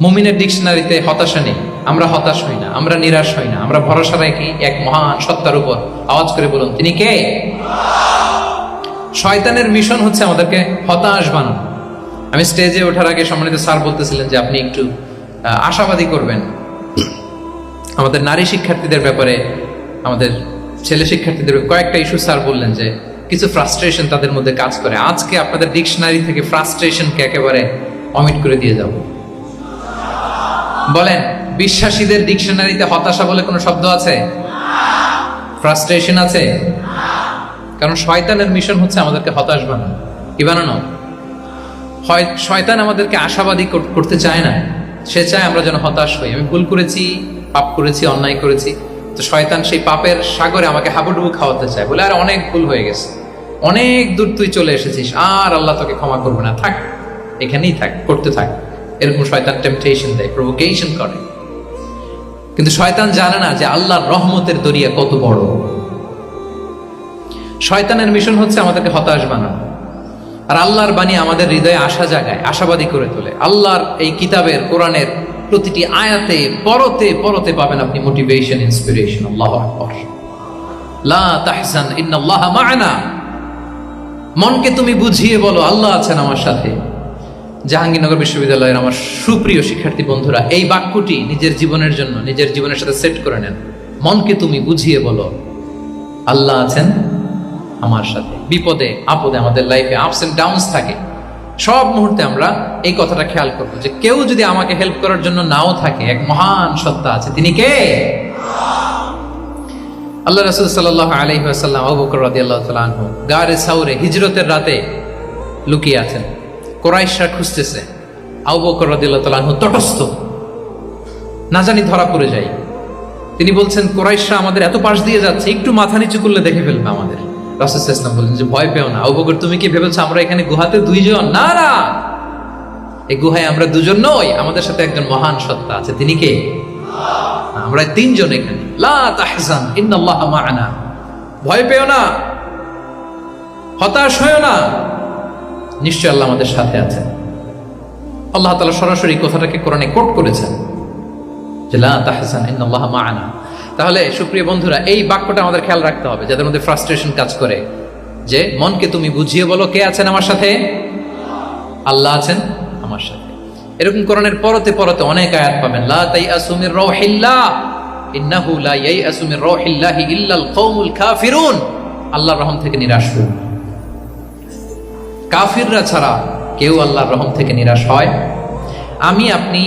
মুমিনের ডিকশনারিতে হতাশা নেই। আমরা হতাশ হই না, আমরা নিরাশ হই না, আমরা ভরসা রাখি এক মহান সত্তার উপর। আওয়াজ করে বলুন, তিনি কে? শয়তানের মিশন হচ্ছে আমাদেরকে হতাশ বানানো। আমি স্টেজে ওঠার আগে সম্মানিত স্যার বলতেছিলেন যে আপনি একটু আশাবাদী করবেন আমাদের নারী শিক্ষার্থীদের ব্যাপারে, আমাদের ছেলে শিক্ষার্থীদের কয়েকটা ইস্যু স্যার বললেন যে কিছু ফ্রাস্ট্রেশন তাদের মধ্যে কাজ করে। আজকে আপনাদের ডিকশনারি থেকে ফ্রাস্ট্রেশনকে একেবারে অমিট করে দিয়ে যাব। বলেন, বিশ্বাসীদের ডিকশনারিতে হতাশা বলে কোনো শব্দ আছে? ফ্রাস্ট্রেশন আছে? কারণ শয়তানের মিশন হচ্ছে আমাদেরকে হতাশ বানানো। কি বানানো? শয়তান আমাদেরকে আশাবাদী করতে চায় না, সে চায় আমরা যেন হতাশ হই। আমি ভুল করেছি, পাপ করেছি, অন্যায় করেছি, তো শয়তান সেই পাপের সাগরে আমাকে হাবুডুবু খাওয়াতে চায়, বলে আর অনেক ভুল হয়ে গেছে, অনেক দূর তুই চলে এসেছিস, আর আল্লাহ তোকে ক্ষমা করবে না, থাক এখানেই থাক, করতে থাক। এরকম শয়তান টেম্পটেশন দেয়, প্রভোকেশন করে। কিন্তু শয়তান জানে না যে আল্লাহর রহমতের দরিয়া কত বড়। শয়তানের মিশন হচ্ছে আমাদেরকে হতাশ বানানো, আর আল্লাহর বাণী আমাদের হৃদয়ে আশা জাগায়, আশাবাদী করে তোলে। আল্লাহর এই কিতাবের, কোরআনের প্রতিটি আয়াতে পরতে পরতে পাবেন আপনি মোটিভেশন, ইন্সপিরেশন। আল্লাহু আকবার। লা তাহজান ইন্নাল্লাহা মা'ানা। মনকে তুমি বুঝিয়ে বলো আল্লাহ আছেন আমার সাথে। জাহাঙ্গীরনগর বিশ্ববিদ্যালয়ের আমার সুপ্রিয় শিক্ষার্থী বন্ধুরা, এই বাক্যটি নিজের জীবনের জন্য, নিজের জীবনের সাথে সেট করে নেন। মনকে তুমি বুঝিয়ে বলো আল্লাহ আছেন আমার সাথে। বিপদে আপদে, আমাদের লাইফে আপস এন্ড ডাউনস থাকে, সব মুহূর্তে আমরা এই কথাটা খেয়াল করবো যে কেউ যদি আমাকে হেল্প করার জন্য নাও থাকে, এক মহান সত্তা আছে। তিনি কে? আল্লাহ রাসূল সাল্লাল্লাহু আলাইহি ওয়াসাল্লাম আবু বকর রাদিয়াল্লাহু তাআলা আনহু গারে সাউরে হিজরতের রাতে লুকিয়ে আছেন। কুরাইশরা খুঁজতেছে, আবু বকর রাদিয়াল্লাহু তাআলা আনহু তটস্থ, না জানি ধরা পড়ে যায়। তিনি বলছেন, কুরাইশরা আমাদের এত পাশ দিয়ে যাচ্ছে, একটু মাথা নিচু করলে দেখে ফেলবে আমাদের। রাসূল সাল্লাল্লাহু আলাইহি ওয়াসাল্লাম বললেন যে ভয় পেও না। আবু বকর, তুমি কি ভেবেছো আমরা এখানে গুহাতে দুইজন? না না, এই গুহায় আমরা দুজন নই, আমাদের সাথে একজন মহান সত্তা আছে। তিনি কে? আমরা তিনজন এখানে। লা তাহজান ইন্নাল্লাহা মা'ানা। ভয় পেও না, হতাশ হয়ো না, নিশ্চয় আল্লাহ আমাদের সাথে আছেন। আল্লাহ তাআলা সরাসরি কথাটাকে কোরআনে কোট করেছেন যে লা তাহজান ইন্নাল্লাহা মা'ানা। তাহলে সুপ্রিয় বন্ধুরা, এই বাক্যটা আমাদের খেয়াল রাখতে হবে যাদের মধ্যে ফ্রাস্ট্রেশন কাজ করে, যে মনকে তুমি বুঝিয়ে বলো কে আছেন আমার সাথে? আল্লাহ আছেন আমার সাথে। এরকম কোরআনের পরতে পরতে অনেক আয়াত পাবেন। লা তাইয়াসু মির রাউহিল্লাহ ইন্নাহু লা ইয়াইয়াসু মির রাউহিল্লাহি ইল্লাল কওমুল কাফিরুন। আল্লাহর রহম থেকে নিরাশ হও। কাফিররা ছাড়া কেউ আল্লাহর রহম থেকে নিরাশ হয়? আপনি